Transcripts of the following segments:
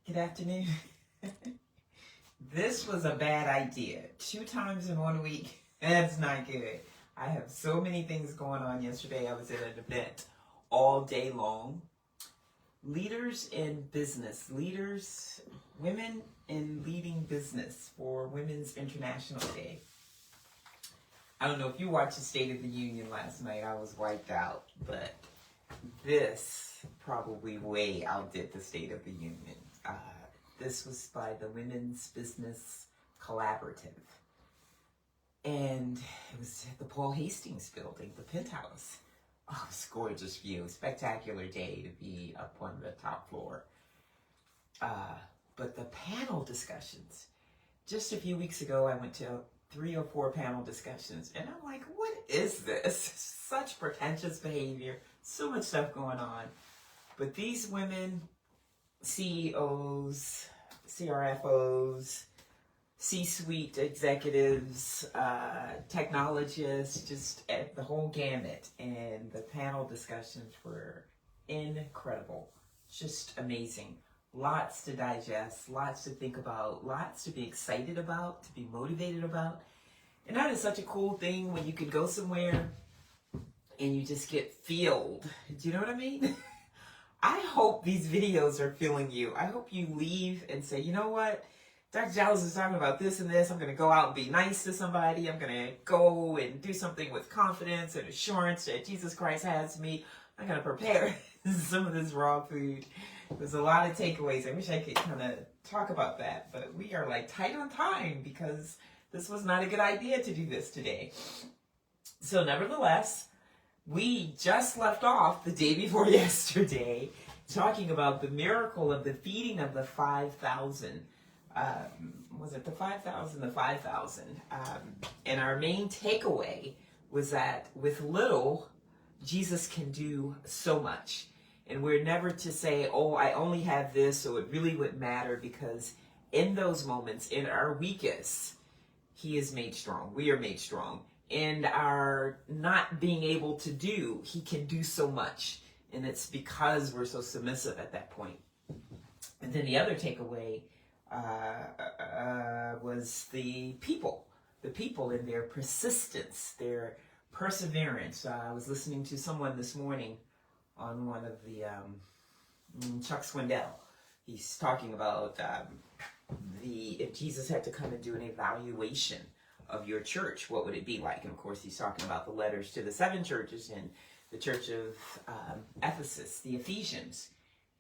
Good afternoon. This was a bad idea. 2 times in 1 week. That's not good. I have so many things going on. Yesterday I was at an event all day long. Leaders in business. Women in leading business for Women's International Day. I don't know if you watched the State of the Union last night. I was wiped out. But this probably way outdid the State of the Union. This was by the Women's Business Collaborative. And it was at the Paul Hastings building, the penthouse. Oh, it was a gorgeous view. Spectacular day to be up on the top floor. But the panel discussions. Just a few weeks ago, I went to 3 or 4 panel discussions. And I'm like, what is this? Such pretentious behavior. So much stuff going on. But these women, CEOs, CRFOs, C-suite executives, technologists, just at the whole gamut. And the panel discussions were incredible. Just amazing. Lots to digest, lots to think about, lots to be excited about, to be motivated about. And that is such a cool thing when you can go somewhere and you just get filled. Do you know what I mean? I hope these videos are filling you. I hope you leave and say, you know what? Dr. Giles is talking about this and this. I'm going to go out and be nice to somebody. I'm going to go and do something with confidence and assurance that Jesus Christ has me. I'm going to prepare some of this raw food. There's a lot of takeaways. I wish I could kind of talk about that, but we are like tight on time because this was not a good idea to do this today. So nevertheless, we just left off the day before yesterday talking about the miracle of the feeding of the 5,000. Was it the 5,000? The 5,000. And our main takeaway was that with little, Jesus can do so much. And we're never to say, oh, I only have this, so it really wouldn't matter, because in those moments, in our weakest, he is made strong. We are made strong. And our not being able to do, he can do so much. And it's because we're so submissive at that point. And then the other takeaway was the people in their persistence, their perseverance. I was listening to someone this morning on one of the Chuck Swindoll. He's talking about if Jesus had to come and do an evaluation of your church, what would it be like? And of course, he's talking about the letters to the 7 churches in the church of Ephesus, the Ephesians.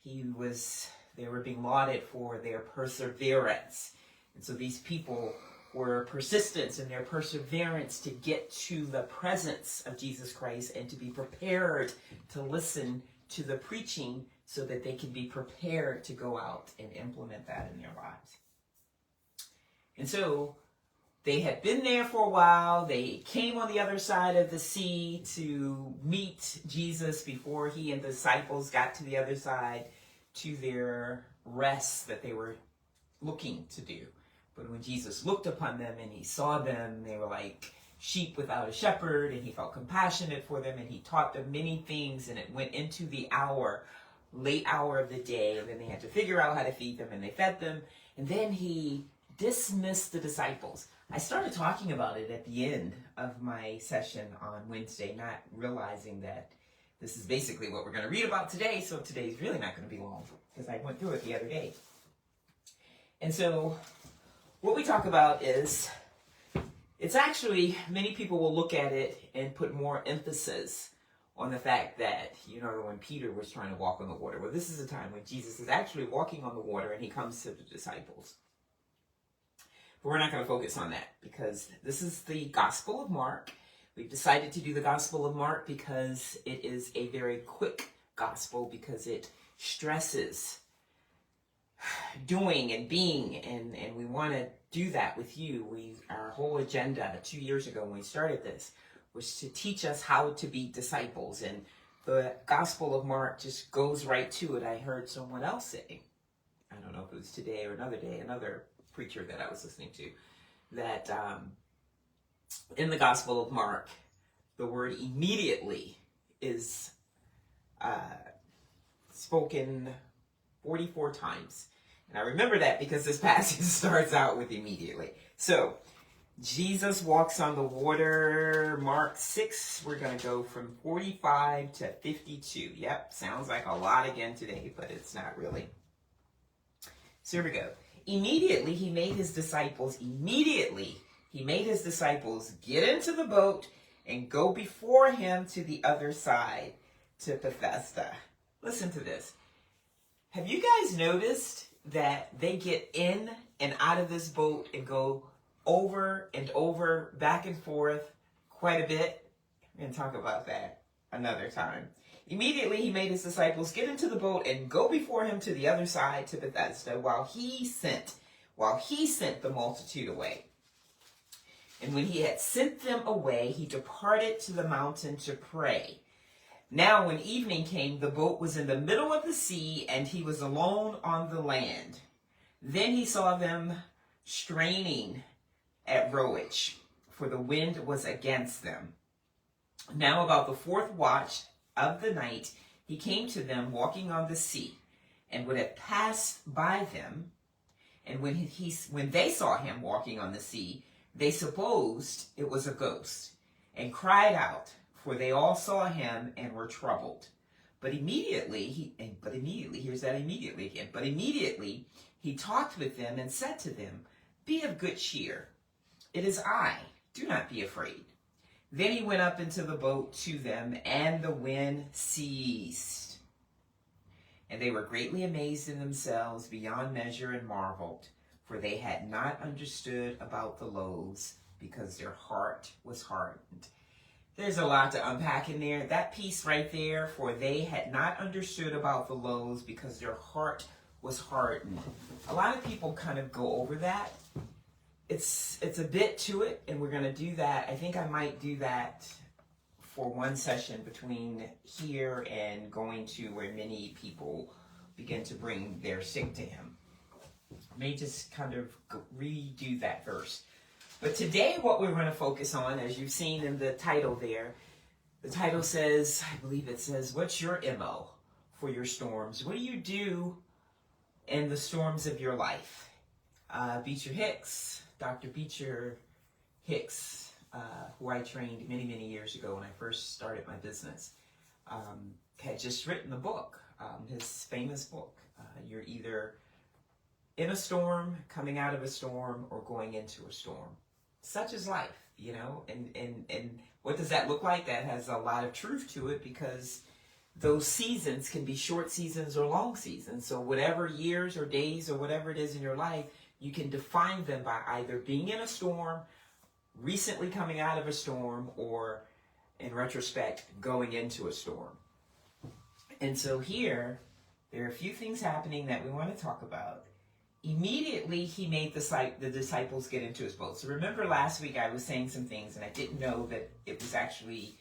They were being lauded for their perseverance. And so these people were persistent in their perseverance to get to the presence of Jesus Christ and to be prepared to listen to the preaching so that they can be prepared to go out and implement that in their lives. And so they had been there for a while. They came on the other side of the sea to meet Jesus before he and the disciples got to the other side to their rest that they were looking to do. But when Jesus looked upon them and he saw them, they were like sheep without a shepherd, and he felt compassionate for them, and he taught them many things, and it went into the late hour of the day, and then they had to figure out how to feed them, and they fed them, and then he dismissed the disciples. I started talking about it at the end of my session on Wednesday, not realizing that this is basically what we're going to read about today, so today's really not going to be long, because I went through it the other day. And so what we talk about is, it's actually, many people will look at it and put more emphasis on the fact that, when Peter was trying to walk on the water. Well, this is a time when Jesus is actually walking on the water and he comes to the disciples. But we're not going to focus on that because this is the Gospel of Mark. We've decided to do the Gospel of Mark because it is a very quick gospel, because it stresses doing and being, and we want to do that with you. Our whole agenda 2 years ago when we started this was to teach us how to be disciples, and the Gospel of Mark just goes right to it. I heard someone else say, I don't know if it was today or another day, another preacher that I was listening to, that in the Gospel of Mark, the word immediately is spoken 44 times. And I remember that because this passage starts out with immediately. So, Jesus walks on the water, Mark 6. We're going to go from 45 to 52. Yep, sounds like a lot again today, but it's not really. So here we go. Immediately he made his disciples get into the boat and go before him to the other side, to Bethesda. Listen to this. Have you guys noticed that they get in and out of this boat and go over and over, back and forth quite a bit? We're going to talk about that another time. Immediately he made his disciples get into the boat and go before him to the other side, to Bethesda, while he sent the multitude away. And when he had sent them away, he departed to the mountain to pray. Now when evening came, the boat was in the middle of the sea, and he was alone on the land. Then he saw them straining at rowage, for the wind was against them. Now about the fourth watch of the night, he came to them walking on the sea, and would have passed by them. And when they saw him walking on the sea, they supposed it was a ghost, and cried out, for they all saw him and were troubled. But immediately he talked with them and said to them, "Be of good cheer. It is I. Do not be afraid." Then he went up into the boat to them, and the wind ceased. And they were greatly amazed in themselves beyond measure, and marveled, for they had not understood about the loaves, because their heart was hardened. There's a lot to unpack in there. That piece right there, for they had not understood about the loaves, because their heart was hardened. A lot of people kind of go over that. It's a bit to it, and we're going to do that. I think I might do that for one session between here and going to where many people begin to bring their sick to him. I may just kind of redo that verse. But today what we're going to focus on, as you've seen in the title there, the title says, I believe it says, what's your MO for your storms? What do you do in the storms of your life? Beecher Hicks, Dr. Beecher Hicks, who I trained many, many years ago when I first started my business, had just written the book, his famous book. You're either in a storm, coming out of a storm, or going into a storm. Such is life, you know, and what does that look like? That has a lot of truth to it, because those seasons can be short seasons or long seasons. So whatever years or days or whatever it is in your life, you can define them by either being in a storm, recently coming out of a storm, or in retrospect, going into a storm. And so here, there are a few things happening that we want to talk about. Immediately, he made the disciples get into his boat. So remember last week I was saying some things, and I didn't know that it was actually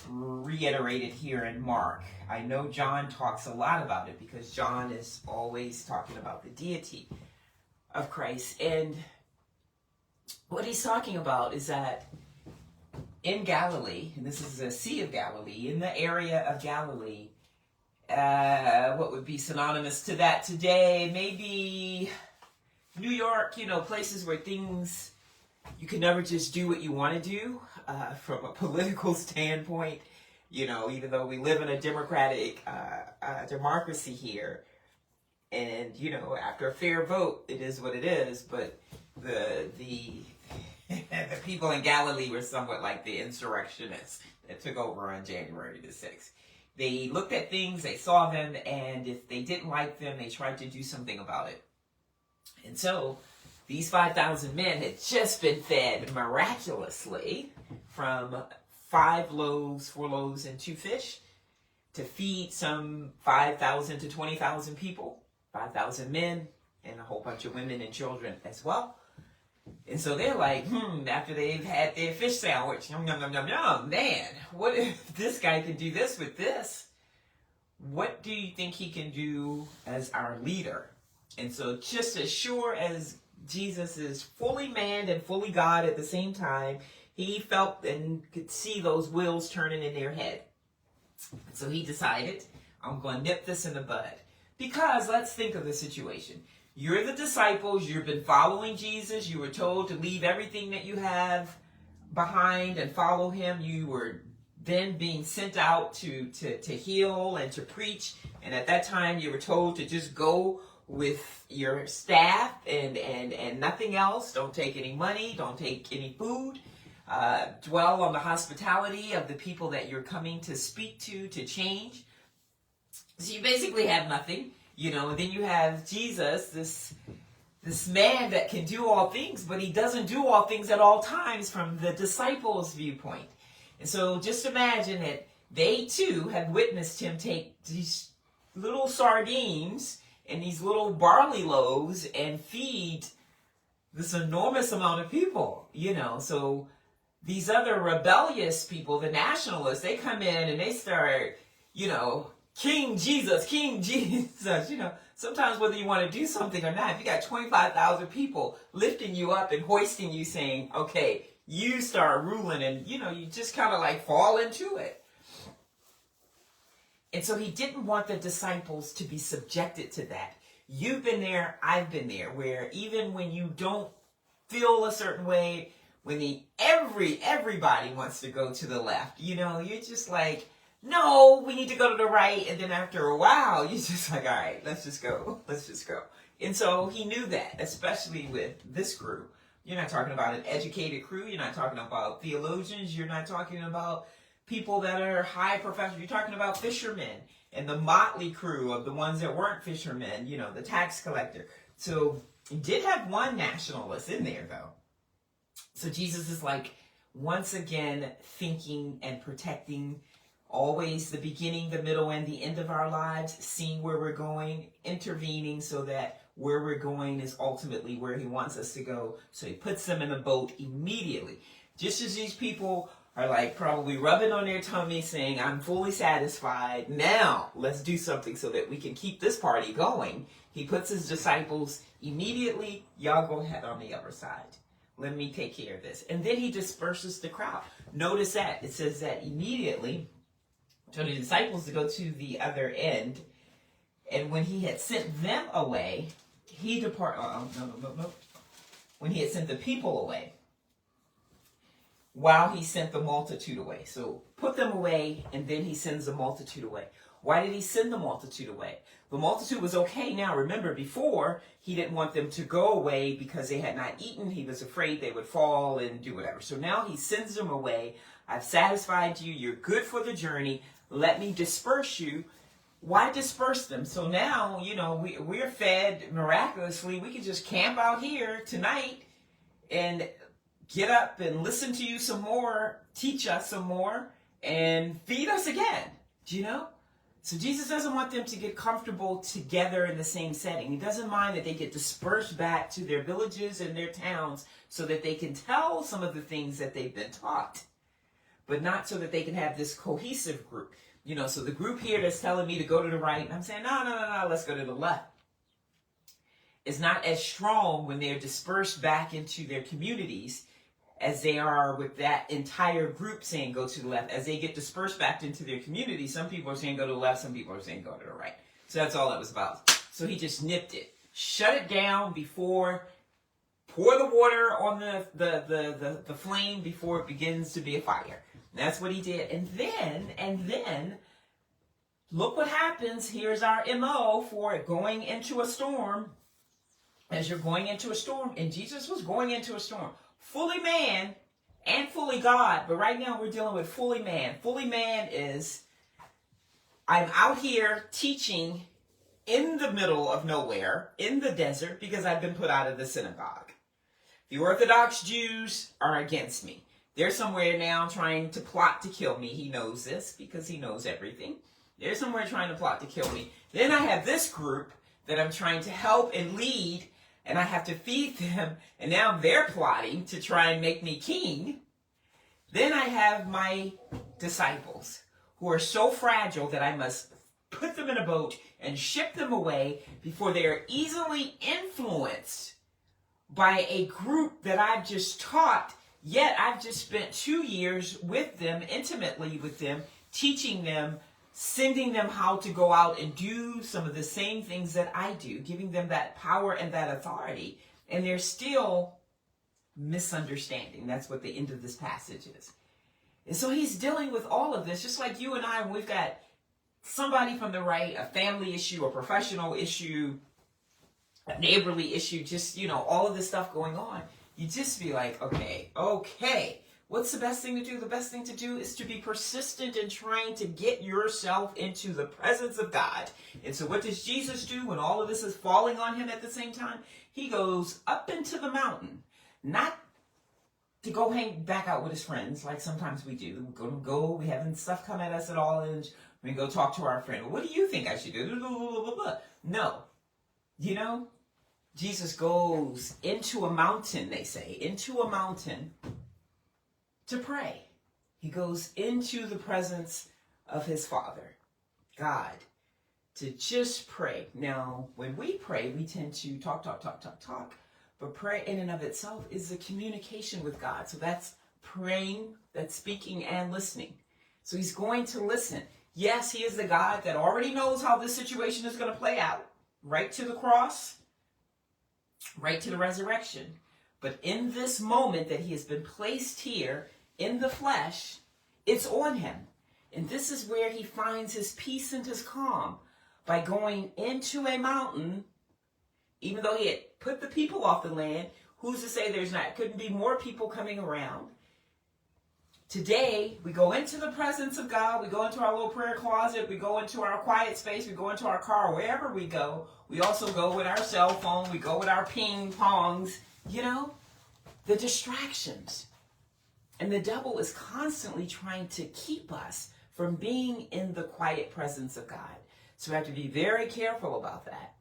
reiterated here in Mark. I know John talks a lot about it, because John is always talking about the deity of Christ. And what he's talking about is that in Galilee, and this is the Sea of Galilee, in the area of Galilee, what would be synonymous to that today? Maybe New York, you know, places where things, you can never just do what you want to do from a political standpoint. You know, even though we live in a democratic democracy here, and, you know, after a fair vote, it is what it is, but the the people in Galilee were somewhat like the insurrectionists that took over on January the 6th. They looked at things, they saw them, and if they didn't like them, they tried to do something about it. And so these 5,000 men had just been fed miraculously from 4 loaves, and 2 fish to feed some 5,000 to 20,000 people, 5,000 men, and a whole bunch of women and children as well. And so they're like, after they've had their fish sandwich, yum, yum, yum, yum, yum, man, what if this guy can do this with this? What do you think he can do as our leader? And so just as sure as Jesus is fully man and fully God at the same time, he felt and could see those wheels turning in their head. So he decided, I'm going to nip this in the bud. Because let's think of the situation. You're the disciples. You've been following Jesus. You were told to leave everything that you have behind and follow him. You were then being sent out to heal and to preach. And at that time, you were told to just go with your staff and nothing else. Don't take any money. Don't take any food. Dwell on the hospitality of the people that you're coming to speak to change. So you basically have nothing, and then you have Jesus, this man that can do all things, but he doesn't do all things at all times from the disciples' viewpoint. And so just imagine that they too had witnessed him take these little sardines and these little barley loaves and feed this enormous amount of people, So these other rebellious people, the nationalists, they come in and they start, King Jesus. Sometimes whether you want to do something or not, if you got 25,000 people lifting you up and hoisting you saying, okay, you start ruling, and, you just kind of like fall into it. And so he didn't want the disciples to be subjected to that. You've been there, I've been there, where even when you don't feel a certain way, when everybody wants to go to the left, you're just like, no, we need to go to the right. And then after a while, you're just like, all right, let's just go. And so he knew that, especially with this crew. You're not talking about an educated crew. You're not talking about theologians. You're not talking about people that are high professionals. You're talking about fishermen and the motley crew of the ones that weren't fishermen, the tax collector. So he did have one nationalist in there, though. So Jesus is like, once again, thinking and protecting always the beginning, the middle, and the end of our lives, seeing where we're going, intervening so that where we're going is ultimately where he wants us to go. So he puts them in the boat immediately. Just as these people are like probably rubbing on their tummy saying, I'm fully satisfied. Now let's do something so that we can keep this party going. He puts his disciples immediately, y'all go ahead on the other side. Let me take care of this. And then he disperses the crowd. Notice that. It says that immediately, told the disciples to go to the other end. And when he had sent them away, he departed. When he had sent the people away, while he sent the multitude away. So put them away, and then he sends the multitude away. Why did he send the multitude away? The multitude was okay now. Remember, before, he didn't want them to go away because they had not eaten. He was afraid they would fall and do whatever. So now he sends them away. I've satisfied you. You're good for the journey. Let me disperse you. Why disperse them? So now, we're fed miraculously. We can just camp out here tonight and get up and listen to you some more, teach us some more, and feed us again. Do you know? So Jesus doesn't want them to get comfortable together in the same setting. He doesn't mind that they get dispersed back to their villages and their towns so that they can tell some of the things that they've been taught, but not so that they can have this cohesive group. So the group here that's telling me to go to the right, and I'm saying, no, let's go to the left. It's not as strong when they're dispersed back into their communities as they are with that entire group saying go to the left. As they get dispersed back into their community, some people are saying go to the left, some people are saying go to the right. So that's all that was about. So he just nipped it. Shut it down before, pour the water on the flame before it begins to be a fire. That's what he did. And then, look what happens. Here's our MO for going into a storm. As you're going into a storm, and Jesus was going into a storm. Fully man and fully God. But right now we're dealing with fully man. Fully man is, I'm out here teaching in the middle of nowhere, in the desert, because I've been put out of the synagogue. The Orthodox Jews are against me. They're somewhere now trying to plot to kill me. He knows this because he knows everything. They're somewhere trying to plot to kill me. Then I have this group that I'm trying to help and lead, and I have to feed them, and now they're plotting to try and make me king. Then I have my disciples who are so fragile that I must put them in a boat and ship them away before they are easily influenced by a group that I've just taught. Yet I've just spent 2 years with them, intimately with them, teaching them sending them how to go out and do some of the same things that I do, giving them that power and that authority. And they're still misunderstanding. That's what the end of this passage is. And so he's dealing with all of this, just like you and I, when we've got somebody from the right, a family issue, a professional issue, a neighborly issue, just, all of this stuff going on. You just be like, okay, what's the best thing to do? The best thing to do is to be persistent in trying to get yourself into the presence of God. And so what does Jesus do when all of this is falling on him at the same time? He goes up into the mountain, not to go hang back out with his friends like sometimes we do. We having stuff come at us at all, and we go talk to our friend. What do you think I should do? No. Jesus goes into a mountain, they say, into a mountain to pray. He goes into the presence of his Father, God, to just pray. Now, when we pray, we tend to talk. But prayer in and of itself is a communication with God. So that's praying, that's speaking and listening. So he's going to listen. Yes, he is the God that already knows how this situation is going to play out. Right to the cross, right to the resurrection. But in this moment that he has been placed here in the flesh, it's on him. And this is where he finds his peace and his calm, by going into a mountain. Even though he had put the people off the land, who's to say couldn't be more people coming around? Today, we go into the presence of God, we go into our little prayer closet, we go into our quiet space, we go into our car, wherever we go. We also go with our cell phone, we go with our ping pongs, the distractions. And the devil is constantly trying to keep us from being in the quiet presence of God. So we have to be very careful about that.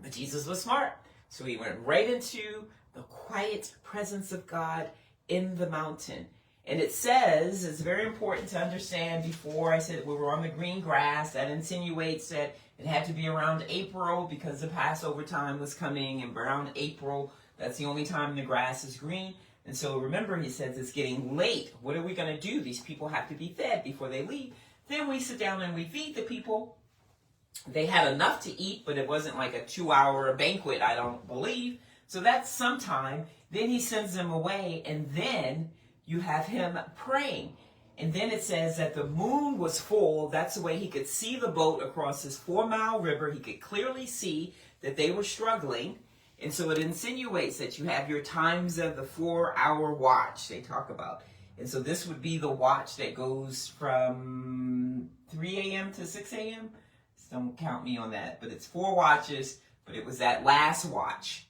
But Jesus was smart. So he went right into the quiet presence of God in the mountain. And it says, it's very important to understand, before I said we were on the green grass, that insinuates that it had to be around April because the Passover time was coming, and around April, that's the only time the grass is green. And so remember, he says it's getting late. What are we going to do? These people have to be fed before they leave. Then we sit down and we feed the people. They had enough to eat, but it wasn't like a 2-hour banquet, I don't believe. So that's sometime. Then he sends them away, and then you have him praying. And then it says that the moon was full. That's the way he could see the boat across this 4-mile river. He could clearly see that they were struggling. And so it insinuates that you have your times of the 4-hour watch they talk about. And so this would be the watch that goes from 3 a.m. to 6 a.m. Don't count me on that. But it's 4 watches, but it was that last watch.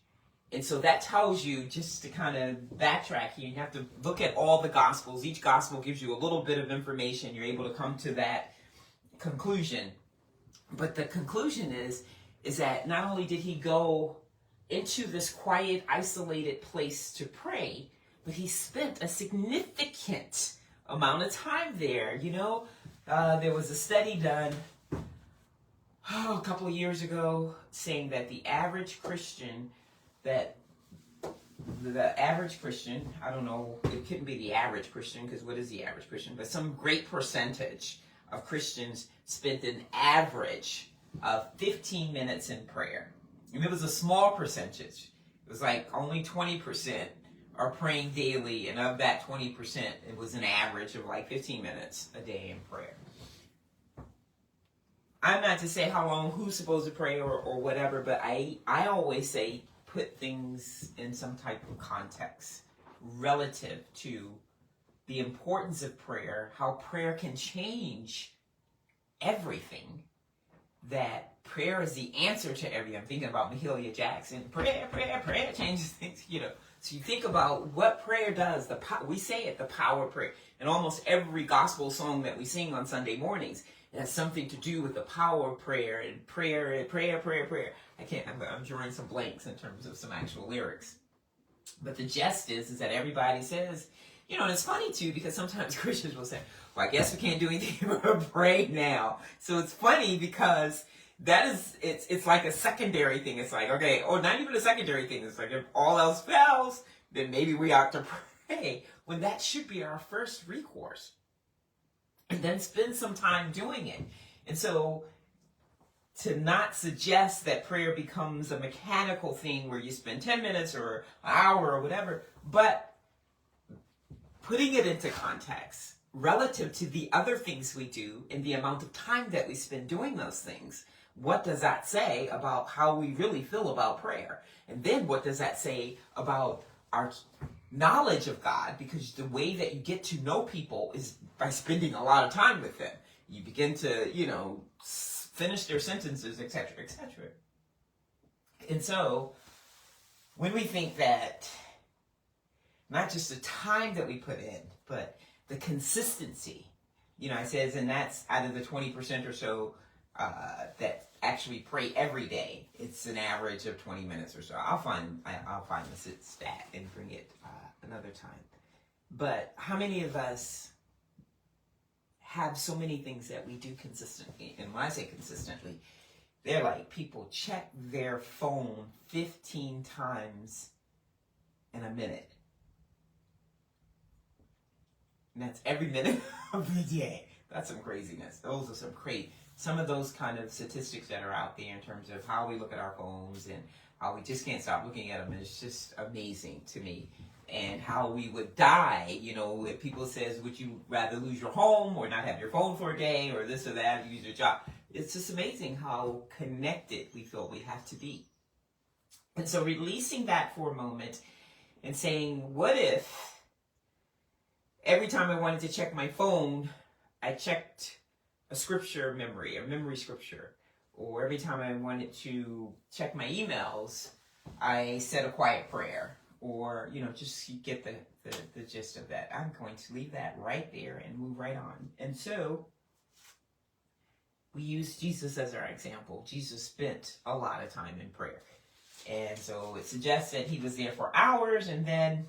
And so that tells you, just to kind of backtrack here, you have to look at all the Gospels. Each Gospel gives you a little bit of information. You're able to come to that conclusion. But the conclusion is that not only did he go into this quiet, isolated place to pray, but he spent a significant amount of time there. There was a study done a couple of years ago saying that the average Christian, I don't know, it couldn't be the average Christian, because what is the average Christian? But some great percentage of Christians spent an average of 15 minutes in prayer. And it was a small percentage. It was like only 20% are praying daily, and of that 20%, it was an average of like 15 minutes a day in prayer. I'm not to say how long, who's supposed to pray or whatever, but I always say put things in some type of context relative to the importance of prayer, how prayer can change everything, that prayer is the answer to everything. I'm thinking about Mahalia Jackson. Prayer changes things, So you think about what prayer does. We say it, the power of prayer. And almost every gospel song that we sing on Sunday mornings, it has something to do with the power of prayer and prayer. I'm drawing some blanks in terms of some actual lyrics. But the gist is that everybody says, and it's funny too, because sometimes Christians will say, well, I guess we can't do anything but pray now. So it's funny because it's like a secondary thing. It's like, okay, or not even a secondary thing. It's like, if all else fails, then maybe we ought to pray, when that should be our first recourse. and then spend some time doing it. And so to not suggest that prayer becomes a mechanical thing where you spend 10 minutes or an hour or whatever, but putting it into context relative to the other things we do and the amount of time that we spend doing those things. What does that say about how we really feel about prayer? And then what does that say about our knowledge of God? Because the way that you get to know people is by spending a lot of time with them. You begin to, finish their sentences, etc., etc. And so when we think that not just the time that we put in, but the consistency, it says, and that's out of the 20% or so that actually pray every day. It's an average of 20 minutes or so. I'll find the stat and bring it another time. But how many of us have so many things that we do consistently? And when I say consistently, they're like people check their phone 15 times in a minute. And that's every minute of the day. That's some craziness. Those are some of those kind of statistics that are out there in terms of how we look at our phones and how we just can't stop looking at them. And it's just amazing to me. And how we would die, if people says, would you rather lose your home or not have your phone for a day or this or that, use your job? It's just amazing how connected we feel we have to be. And so releasing that for a moment and saying, what if every time I wanted to check my phone, I checked a memory scripture, or every time I wanted to check my emails, I said a quiet prayer, or, just you get the gist of that. I'm going to leave that right there and move right on. And so we use Jesus as our example. Jesus spent a lot of time in prayer. And so it suggests that he was there for hours, and then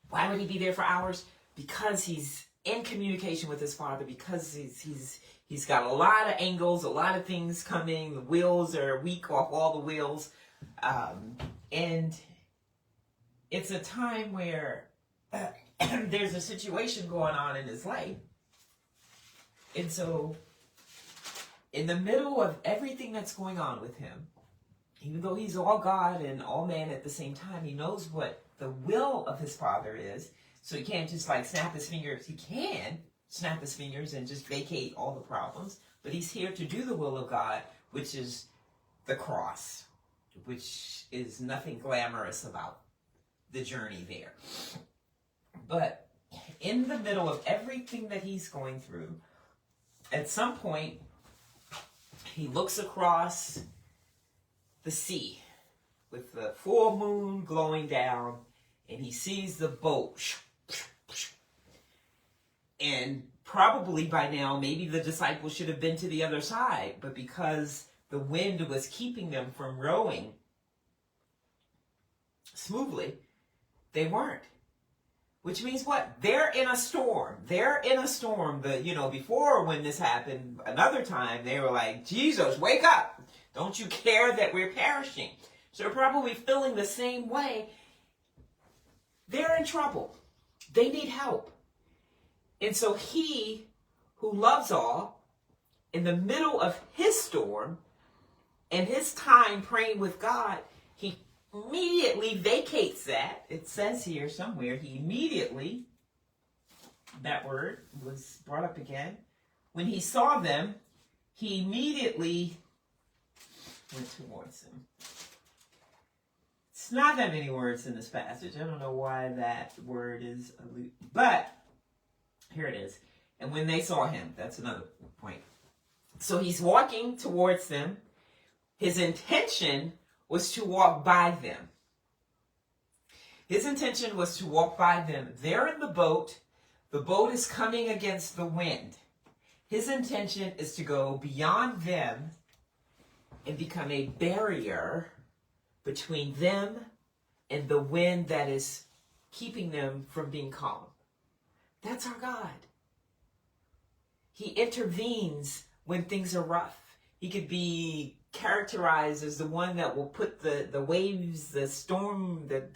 why would he be there for hours? Because he's in communication with his Father, because he's got a lot of angles, a lot of things coming. The wheels are weak off all the wheels. And it's a time where there's a situation going on in his life. And so in the middle of everything that's going on with him, even though he's all God and all man at the same time, he knows what the will of his Father is. So he can't just snap his fingers. He can snap his fingers and just vacate all the problems. But he's here to do the will of God, which is the cross, which is nothing glamorous about the journey there. But in the middle of everything that he's going through, at some point, he looks across the sea with the full moon glowing down, and he sees the boat. And probably by now, maybe the disciples should have been to the other side, but because the wind was keeping them from rowing smoothly, they weren't. Which means what? They're in a storm. They're in a storm. Before when this happened, another time, they were like, Jesus, wake up. Don't you care that we're perishing? So they're probably feeling the same way. They're in trouble. They need help. And so he, who loves all, in the middle of his storm and his time praying with God, he immediately vacates that. It says here somewhere, he immediately, that word was brought up again. When he saw them, he immediately went towards them. It's not that many words in this passage. I don't know why that word is, but here it is. And when they saw him, that's another point. So he's walking towards them. His intention was to walk by them. His intention was to walk by them. They're in the boat. The boat is coming against the wind. His intention is to go beyond them and become a barrier between them and the wind that is keeping them from being calm. That's our God. He intervenes when things are rough. He could be characterized as the one that will put the waves, the storm, the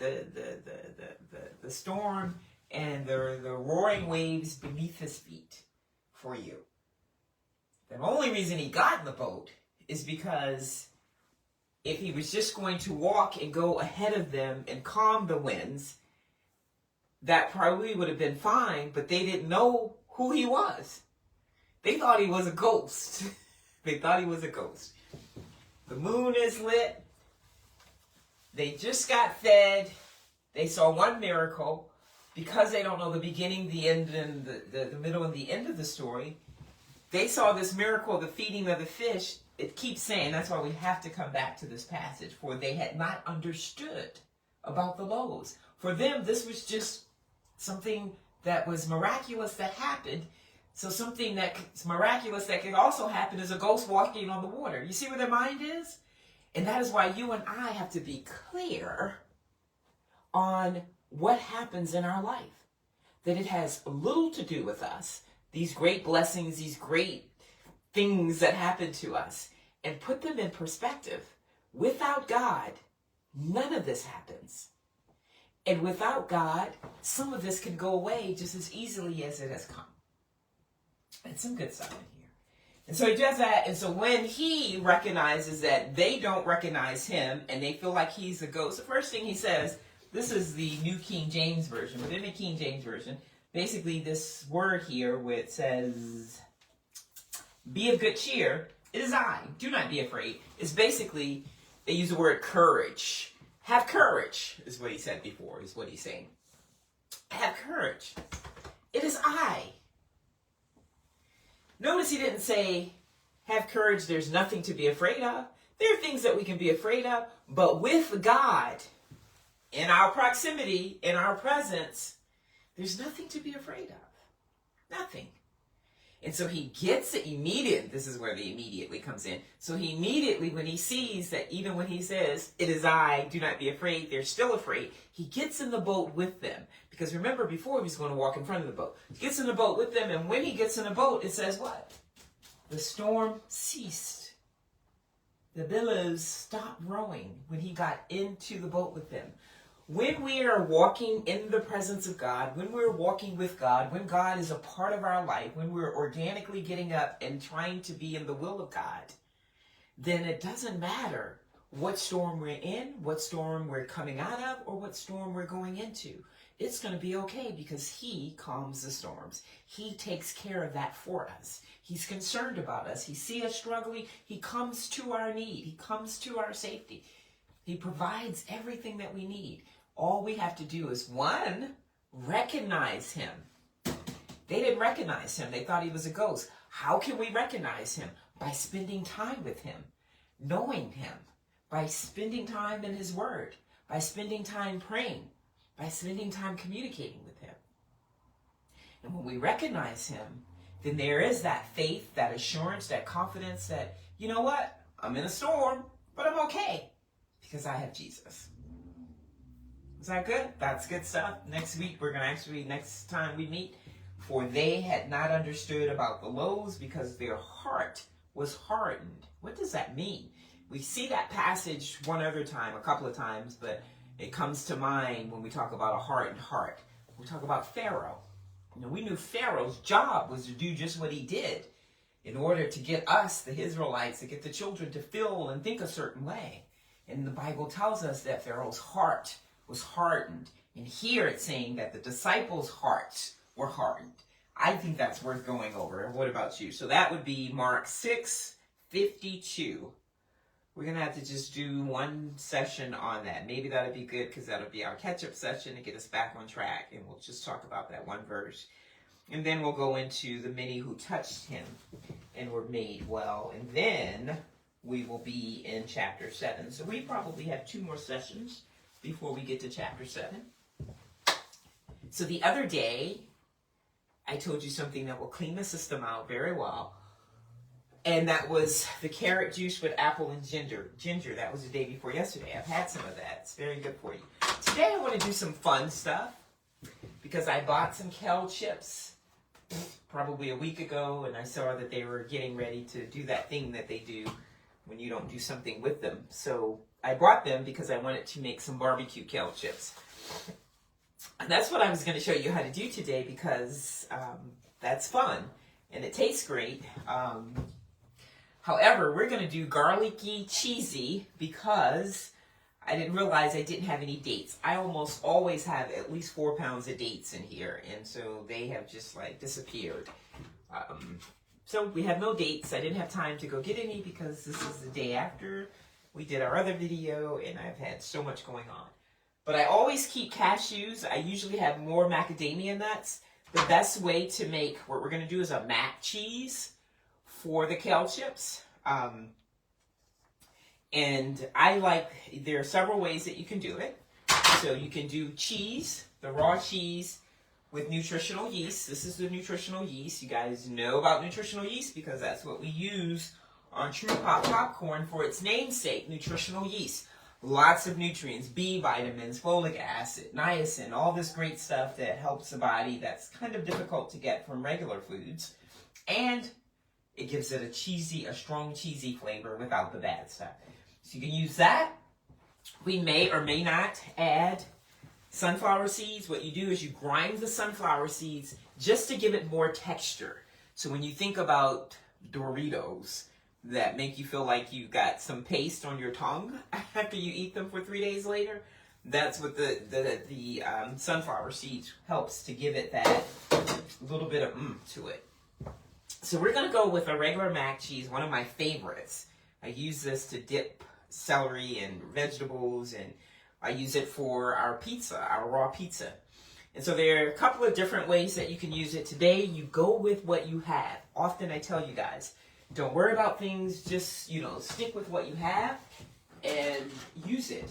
storm and the roaring waves beneath his feet for you. The only reason he got in the boat is because if he was just going to walk and go ahead of them and calm the winds, that probably would have been fine, but they didn't know who he was. They thought he was a ghost. They thought he was a ghost. The moon is lit. They just got fed. They saw one miracle. Because they don't know the beginning, the end, and the middle and the end of the story, they saw this miracle, the feeding of the fish. It keeps saying, that's why we have to come back to this passage, for they had not understood about the loaves. For them, this was just something that was miraculous that happened. So something that's miraculous that can also happen is a ghost walking on the water. You see where their mind is? And that is why you and I have to be clear on what happens in our life. That it has little to do with us. These great blessings, these great things that happen to us, and put them in perspective. Without God, none of this happens. And without God, some of this can go away just as easily as it has come. And some good stuff in here. And so he does that, and so when he recognizes that they don't recognize him, and they feel like he's a ghost, the first thing he says, this is the New King James Version, but in the King James Version, basically this word here where it says, be of good cheer, it is I, do not be afraid. It's basically, they use the word courage. Have courage, is what he said before, is what he's saying. Have courage. It is I. Notice he didn't say, have courage, there's nothing to be afraid of. There are things that we can be afraid of, but with God, in our proximity, in our presence, there's nothing to be afraid of. Nothing. And so he gets it immediately. This is where the immediately comes in. So he immediately, when he sees that even when he says, it is I, do not be afraid, they're still afraid, he gets in the boat with them. Because remember, before he was going to walk in front of the boat. He gets in the boat with them, and when he gets in the boat, it says what? The storm ceased. The billows stopped rowing when he got into the boat with them. When we are walking in the presence of God, when we're walking with God, when God is a part of our life, when we're organically getting up and trying to be in the will of God, then it doesn't matter what storm we're in, what storm we're coming out of, or what storm we're going into. It's going to be okay because he calms the storms. He takes care of that for us. He's concerned about us. He sees us struggling. He comes to our need. He comes to our safety. He provides everything that we need. All we have to do is, one, recognize him. They didn't recognize him. They thought he was a ghost. How can we recognize him? By spending time with him, knowing him, by spending time in his word, by spending time praying, by spending time communicating with him. And when we recognize him, then there is that faith, that assurance, that confidence that, you know what? I'm in a storm, but I'm okay because I have Jesus. Is that good? That's good stuff. Next week, we're going to next time we meet, for they had not understood about the loaves because their heart was hardened. What does that mean? We see that passage one other time, a couple of times, but it comes to mind when we talk about a hardened heart. We talk about Pharaoh. You know, we knew Pharaoh's job was to do just what he did in order to get us, the Israelites, to get the children to feel and think a certain way. And the Bible tells us that Pharaoh's heart was hardened. And here it's saying that the disciples' hearts were hardened. I think that's worth going over. What about you? So that would be Mark 6:52. We're going to have to just do one session on that. Maybe that'll be good because that'll be our catch-up session to get us back on track. And we'll just talk about that one verse. And then we'll go into the many who touched him and were made well. And then we will be in chapter 7. So we probably have 2 more sessions before we get to chapter 7. So the other day, I told you something that will clean the system out very well. And that was the carrot juice with apple and ginger. That was the day before yesterday. I've had some of that. It's very good for you. Today I want to do some fun stuff because I bought some kale chips probably a week ago, and I saw that they were getting ready to do that thing that they do when you don't do something with them. So I bought them because I wanted to make some barbecue kale chips. And that's what I was going to show you how to do today, because that's fun and it tastes great. However, we're going to do garlicky cheesy because I didn't realize I didn't have any dates. I almost always have at least 4 pounds of dates in here, and so they have just like disappeared. So we have no dates. I didn't have time to go get any because this is the day after we did our other video, and I've had so much going on. But I always keep cashews. I usually have more macadamia nuts. The best way to make, what we're going to do is a mac cheese for the kale chips. And I like, there are several ways that you can do it. So you can do cheese, the raw cheese with nutritional yeast. This is the nutritional yeast. You guys know about nutritional yeast because that's what we use on True Pop Popcorn for its namesake, nutritional yeast. Lots of nutrients, B vitamins, folic acid, niacin, all this great stuff that helps the body that's kind of difficult to get from regular foods. And it gives it a strong cheesy flavor without the bad stuff. So you can use that. We may or may not add sunflower seeds. What you do is you grind the sunflower seeds just to give it more texture. So when you think about Doritos that make you feel like you got some paste on your tongue after you eat them for 3 days later, that's what the sunflower seeds helps to give it that little bit of to it. So we're going to go with a regular mac cheese, one of my favorites. I use this to dip celery and vegetables, and I use it for our pizza, our raw pizza. And so there are a couple of different ways that you can use it. Today, you go with what you have. Often I tell you guys, don't worry about things, just, stick with what you have and use it.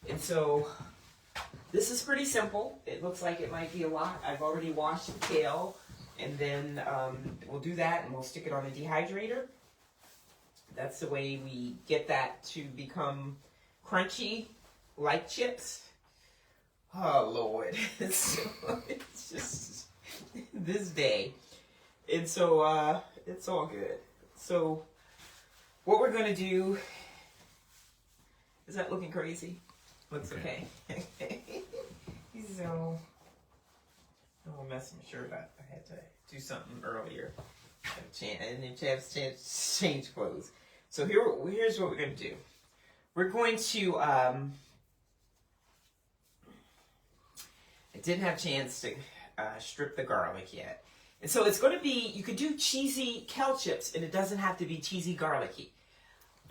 And so this is pretty simple. It looks like it might be a lot. I've already washed the kale, and then we'll do that and we'll stick it on the dehydrator. That's the way we get that to become crunchy like chips. Oh, Lord. It's just this day. And so it's all good. So what we're going to do, is that looking crazy? Looks okay. So, I'm messing my shirt up. I had to do something earlier. I didn't have a chance to change clothes. So here's what we're going to do. We're going to, I didn't have a chance to strip the garlic yet. And so it's going to be, you could do cheesy kale chips, and it doesn't have to be cheesy garlicky.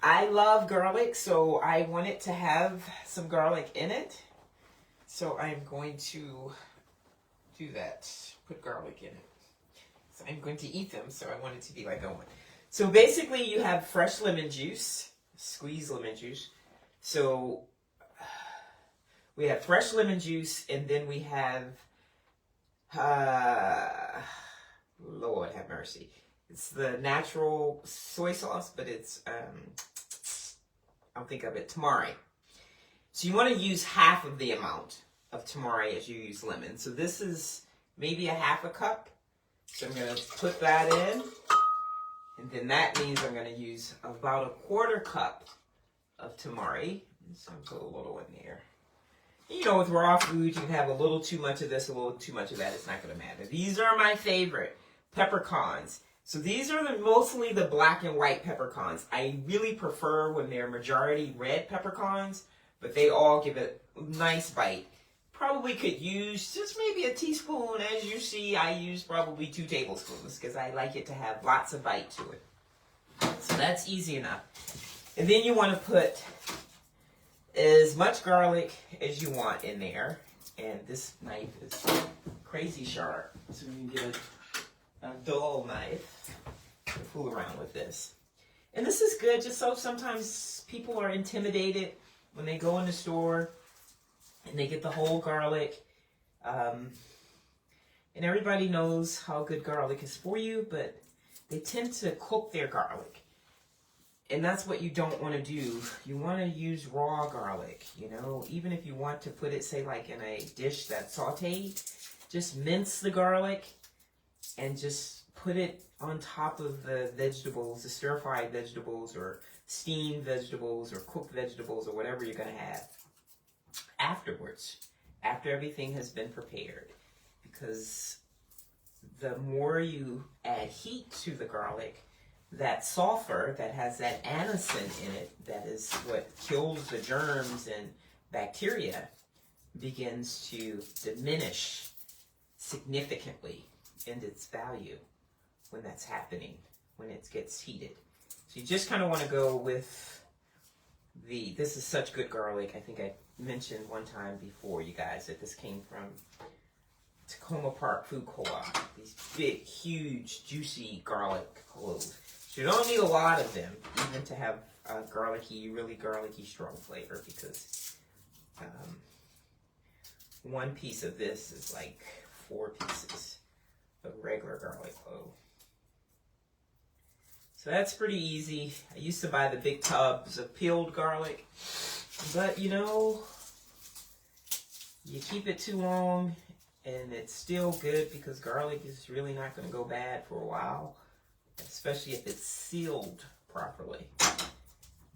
I love garlic, so I want it to have some garlic in it. So I'm going to do that, put garlic in it. So I'm going to eat them, so I want it to be like going. So basically you have fresh lemon juice, squeezed lemon juice. So we have fresh lemon juice, and then we have, Lord have mercy. It's the natural soy sauce, but it's, I'll think of it, tamari. So you want to use half of the amount of tamari as you use lemon. So this is maybe a half a cup. So I'm going to put that in. And then that means I'm going to use about a 1/4 cup of tamari. So I'm put a little in there. With raw food, you can have a little too much of this, a little too much of that. It's not going to matter. These are my favorite peppercorns. So these are mostly the black and white peppercorns. I really prefer when they're majority red peppercorns, but they all give it a nice bite. Probably could use just maybe a teaspoon. As you see, I use probably 2 tablespoons because I like it to have lots of bite to it. So that's easy enough. And then you want to put as much garlic as you want in there. And this knife is crazy sharp. So you can get a dull knife to fool around with this. And this is good just so sometimes people are intimidated when they go in the store and they get the whole garlic. And everybody knows how good garlic is for you, but they tend to cook their garlic. And that's what you don't want to do. You want to use raw garlic, even if you want to put it, say, like in a dish that's sauteed, just mince the garlic and just put it on top of the vegetables, the stir-fried vegetables or steamed vegetables or cooked vegetables or whatever you're going to have afterwards. after everything has been prepared, because the more you add heat to the garlic, that sulfur that has that anisin in it, that is what kills the germs and bacteria, begins to diminish significantly in its value when that's happening, when it gets heated. So you just kind of want to go with this is such good garlic. I think I mentioned one time before, you guys, that this came from Tacoma Park Food Co-op. These big, huge, juicy garlic cloves. So you don't need a lot of them, even to have a really garlicky, strong flavor, because one piece of this is like 4 pieces of regular garlic clove. So that's pretty easy. I used to buy the big tubs of peeled garlic, but you know, you keep it too long and it's still good, because garlic is really not going to go bad for a while, especially if it's sealed properly.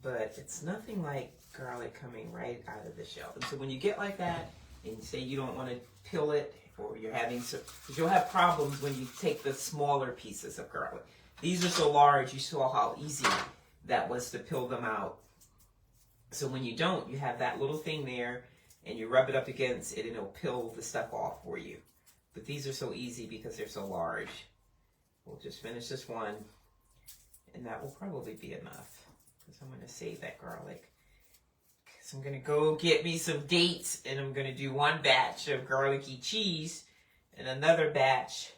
But it's nothing like garlic coming right out of the shell. And so when you get like that, and say you don't want to peel it, or you're having some, because you'll have problems when you take the smaller pieces of garlic. These are so large, you saw how easy that was to peel them out. So when you don't, you have that little thing there, and you rub it up against it, and it'll peel the stuff off for you. But these are so easy because they're so large. We'll just finish this one, and that will probably be enough, because I'm going to save that garlic. So I'm going to go get me some dates, and I'm going to do one batch of garlicky cheese and another batch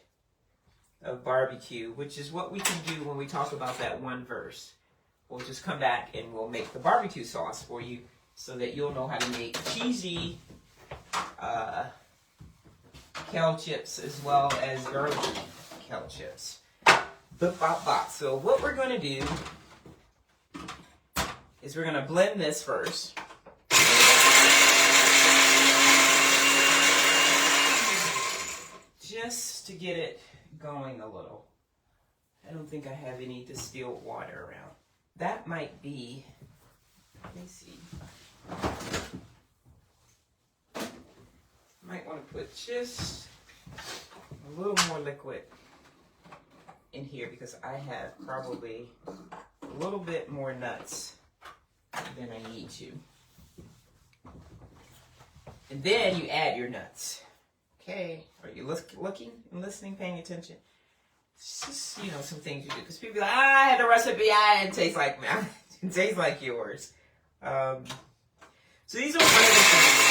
of barbecue, which is what we can do when we talk about that one verse. We'll just come back and we'll make the barbecue sauce for you, so that you'll know how to make cheesy kale chips as well as garlicky kale chips. So what we're going to do is we're going to blend this first. Just to get it going a little. I don't think I have any distilled water around. That might be, let me see. Might want to put just a little more liquid in here, because I have probably a little bit more nuts than I need to. And then you add your nuts. Okay, are you looking and listening, paying attention? It's just, you know, some things you do. Because people are like, I had a recipe, it tastes like mine. It tastes like yours. So these are one of the things.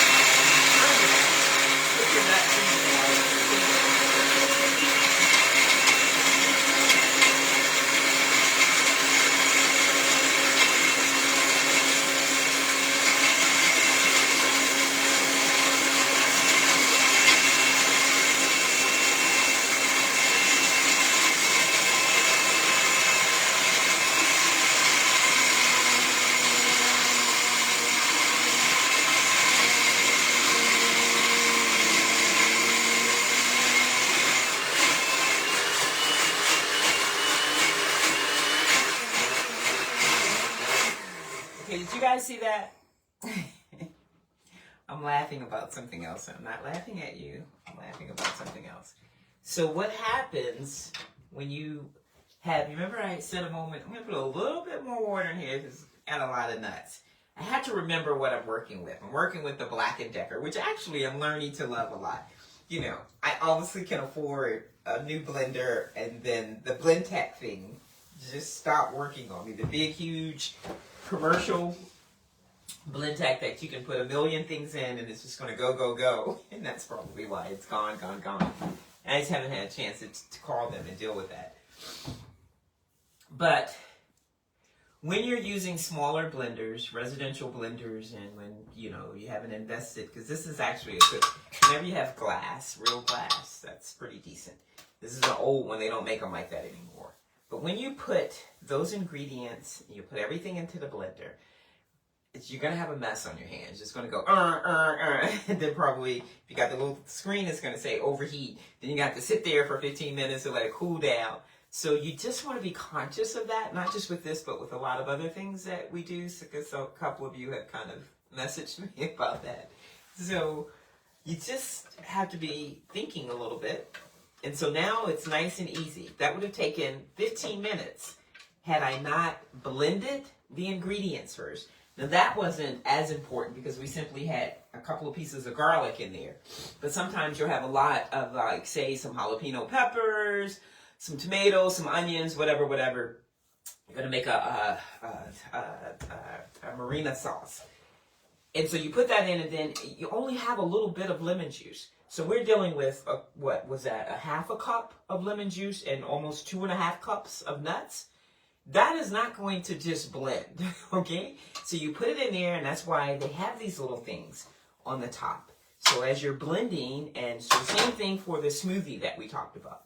Put your nuts in the water. Did you guys see that? I'm laughing about something else. I'm not laughing at you. I'm laughing about something else. So what happens when you have, remember I said a moment, I'm going to put a little bit more water in here because I got a lot of nuts. I had to remember what I'm working with. I'm working with the Black & Decker, which actually I'm learning to love a lot. You know, I obviously can afford a new blender, and then the BlendTech thing just stopped working on me. The big, huge commercial BlendTech that you can put a million things in and it's just going to go, go, go. And that's probably why it's gone. I just haven't had a chance to call them and deal with that. But when you're using smaller blenders, residential blenders, and when, you know, you haven't invested, because this is actually a good, whenever you have glass, real glass, that's pretty decent. This is an old one. They don't make them like that anymore. But when you put those ingredients, you put everything into the blender, you're going to have a mess on your hands. It's going to go, and then probably, if you got the little screen, it's going to say overheat. Then you got to sit there for 15 minutes to let it cool down. So you just want to be conscious of that, not just with this, but with a lot of other things that we do. So a couple of you have kind of messaged me about that. So You just have to be thinking a little bit. And so now it's nice and easy. That would have taken 15 minutes had I not blended the ingredients first. Now that wasn't as important because we simply had a couple of pieces of garlic in there. But sometimes you'll have a lot of, like, say, some jalapeno peppers, some tomatoes, some onions, whatever. You're going to make a marina sauce. And so you put that in, and then you only have a little bit of lemon juice. So we're dealing with, what was that, a half a cup of lemon juice and almost 2.5 cups of nuts. That is not going to just blend, okay? So you put it in there, and that's why they have these little things on the top. So as you're blending, and so same thing for the smoothie that we talked about.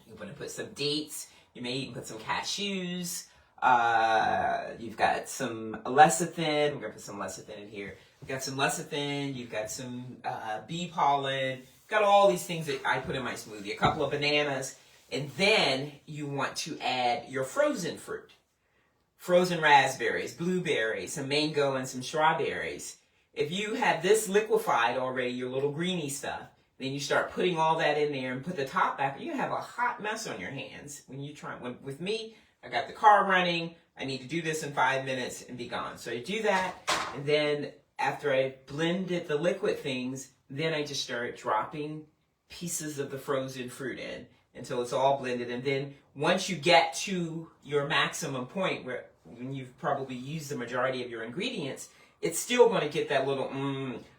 You're going to put some dates. You may even put some cashews. You've got some lecithin. We're going to put some lecithin in here. You've got some lecithin. You've got some bee pollen. You've got all these things that I put in my smoothie. A couple of bananas. And then you want to add your frozen fruit. Frozen raspberries, blueberries, some mango, and some strawberries. If you have this liquefied already, your little greeny stuff, then you start putting all that in there and put the top back. You have a hot mess on your hands when you try. With me, I got the car running. I need to do this in 5 minutes and be gone. So I do that, and then after I blended the liquid things, then I just start dropping pieces of the frozen fruit in until it's all blended. And then once you get to your maximum point, where when you've probably used the majority of your ingredients, it's still going to get that little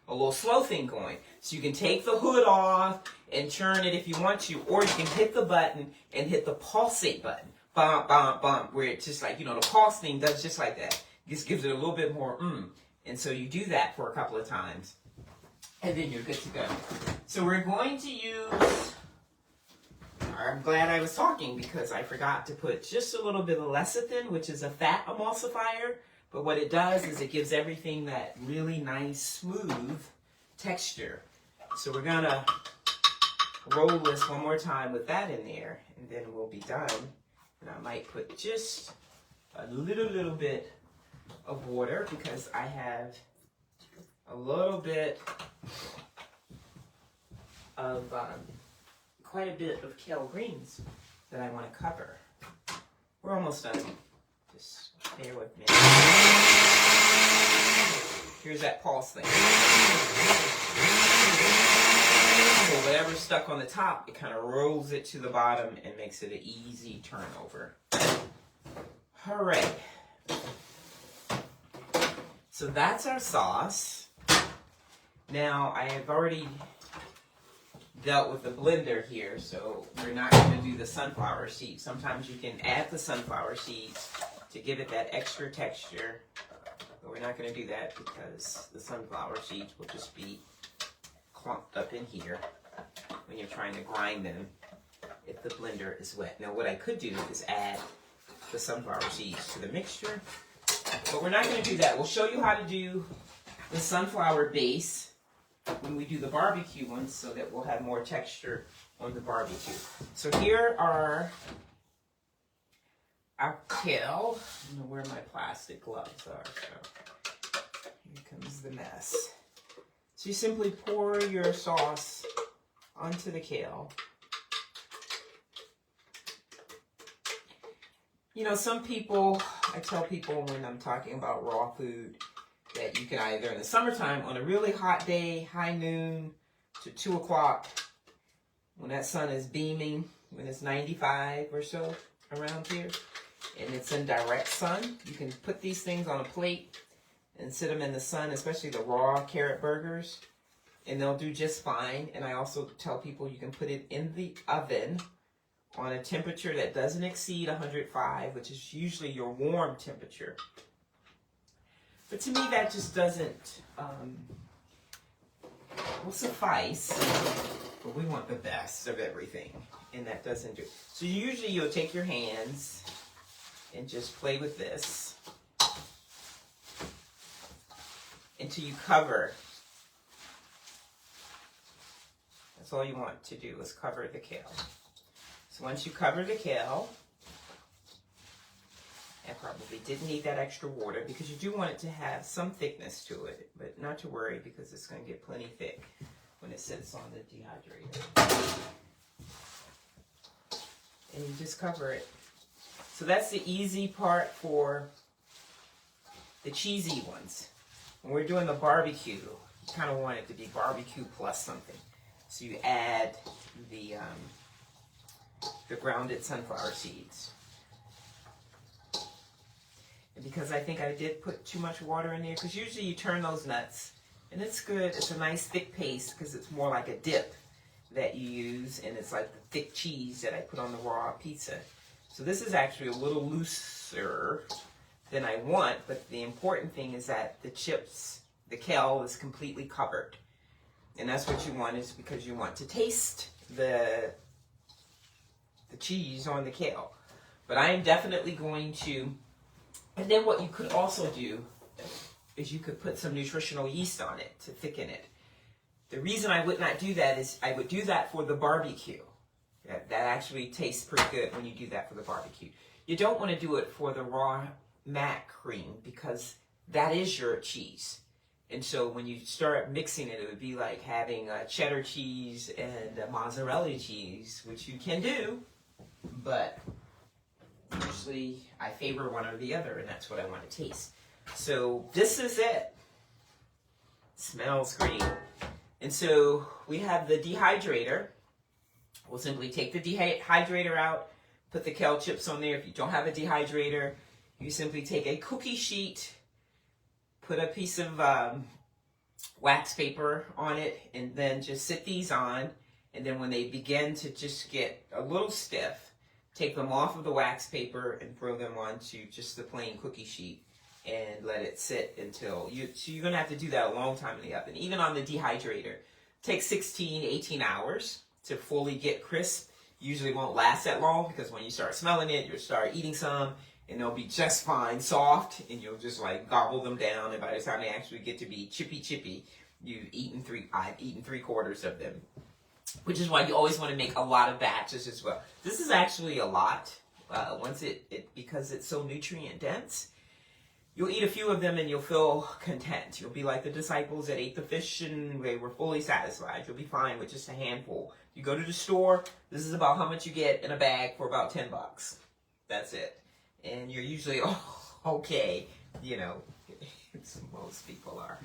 a little slow thing going. So you can take the hood off and turn it if you want to, or you can hit the button and hit the pulsate button. Bump, bump, bump, where it's just like, the pulse thing does just like that. Just gives it a little bit more And so you do that for a couple of times, and then you're good to go. So we're going to use, I'm glad I was talking because I forgot to put just a little bit of lecithin, which is a fat emulsifier. But what it does is it gives everything that really nice, smooth texture. So we're going to roll this one more time with that in there, and then we'll be done. And I might put just a little bit of water because I have a little bit of, quite a bit of kale greens that I want to cover. We're almost done. Just bear with me. Here's that pulse thing. So whatever's stuck on the top, it kind of rolls it to the bottom and makes it an easy turnover. All right. So that's our sauce. Now, I have already dealt with the blender here, so we're not going to do the sunflower seeds. Sometimes you can add the sunflower seeds to give it that extra texture, but we're not going to do that because the sunflower seeds will just be clumped up in here when you're trying to grind them if the blender is wet. Now what I could do is add the sunflower seeds to the mixture, but we're not going to do that. We'll show you how to do the sunflower base when we do the barbecue ones so that we'll have more texture on the barbecue. So here are our kale. I don't know where my plastic gloves are, so here comes the mess. So you simply pour your sauce onto the kale. Some people, I tell people when I'm talking about raw food, that you can either in the summertime on a really hot day, high noon to 2 o'clock, when that sun is beaming, when it's 95 or so around here, and it's in direct sun, you can put these things on a plate and sit them in the sun, especially the raw carrot burgers, and they'll do just fine. And I also tell people you can put it in the oven on a temperature that doesn't exceed 105, which is usually your warm temperature. But to me, that just doesn't, will suffice. But we want the best of everything, and that doesn't do. So usually you'll take your hands and just play with this until you cover. That's all you want to do is cover the kale. So once you cover the kale, I probably didn't need that extra water because you do want it to have some thickness to it, but not to worry because it's going to get plenty thick. when it sits on the dehydrator. And you just cover it. So that's the easy part for the cheesy ones. When we're doing the barbecue, you kind of want it to be barbecue plus something. So you add the grounded sunflower seeds. And because I think I did put too much water in there, because usually you turn those nuts, and it's good. It's a nice thick paste because it's more like a dip that you use, and it's like the thick cheese that I put on the raw pizza. So this is actually a little looser than I want, but the important thing is that the chips, the kale is completely covered. And that's what you want, is because you want to taste the cheese on the kale. But I am definitely going to, and then what you could also do is you could put some nutritional yeast on it to thicken it. The reason I would not do that is I would do that for the barbecue. That actually tastes pretty good when you do that for the barbecue. You don't want to do it for the raw mac cream because that is your cheese. And so when you start mixing it, it would be like having cheddar cheese and mozzarella cheese, which you can do, but usually I favor one or the other, and that's what I want to taste. So this is it. Smells great. And so we have the dehydrator. We'll simply take the dehydrator out, put the kale chips on there. If you don't have a dehydrator, you simply take a cookie sheet, put a piece of wax paper on it, and then just sit these on. And then when they begin to just get a little stiff, take them off of the wax paper and throw them onto just the plain cookie sheet and let it sit until so you're going to have to do that a long time in the oven. Even on the dehydrator, it takes 16, 18 hours to fully get crisp. Usually won't last that long because when you start smelling it, you'll start eating some and they'll be just fine, soft, and you'll just like gobble them down. And by the time they actually get to be chippy, I've eaten 3/4 of them, which is why you always want to make a lot of batches as well. This is actually a lot. Once because it's so nutrient dense, you'll eat a few of them and you'll feel content. You'll be like the disciples that ate the fish and they were fully satisfied. You'll be fine with just a handful. You go to the store, this is about how much you get in a bag for about $10. That's it. And you're usually okay, you know, most people are.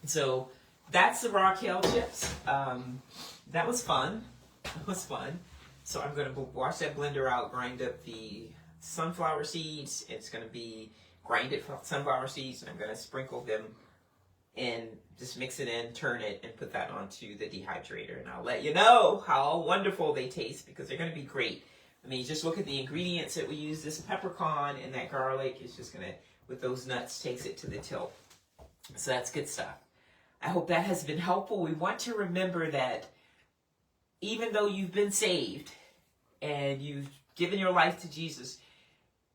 So that's the raw kale chips. That was fun. It was fun. So I'm going to wash that blender out, grind up the sunflower seeds. It's going to be grinded sunflower seeds, and I'm going to sprinkle them and just mix it in, turn it, and put that onto the dehydrator. And I'll let you know how wonderful they taste because they're going to be great. I mean, just look at the ingredients that we use. This peppercorn and that garlic is just going to, with those nuts, takes it to the tilt. So that's good stuff. I hope that has been helpful. We want to remember that even though you've been saved and you've given your life to Jesus,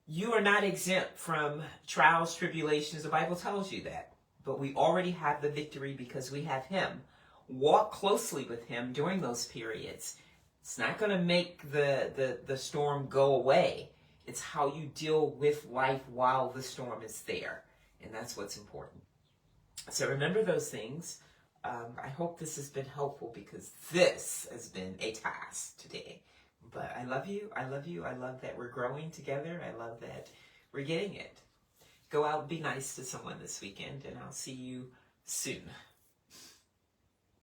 you are not exempt from trials, tribulations. The Bible tells you that. But we already have the victory because we have Him. Walk closely with Him during those periods. It's not going to make the storm go away. It's how you deal with life while the storm is there. And that's what's important. So remember those things. I hope this has been helpful because this has been a task today. But I love you. I love you. I love that we're growing together. I love that we're getting it. Go out and be nice to someone this weekend, and I'll see you soon.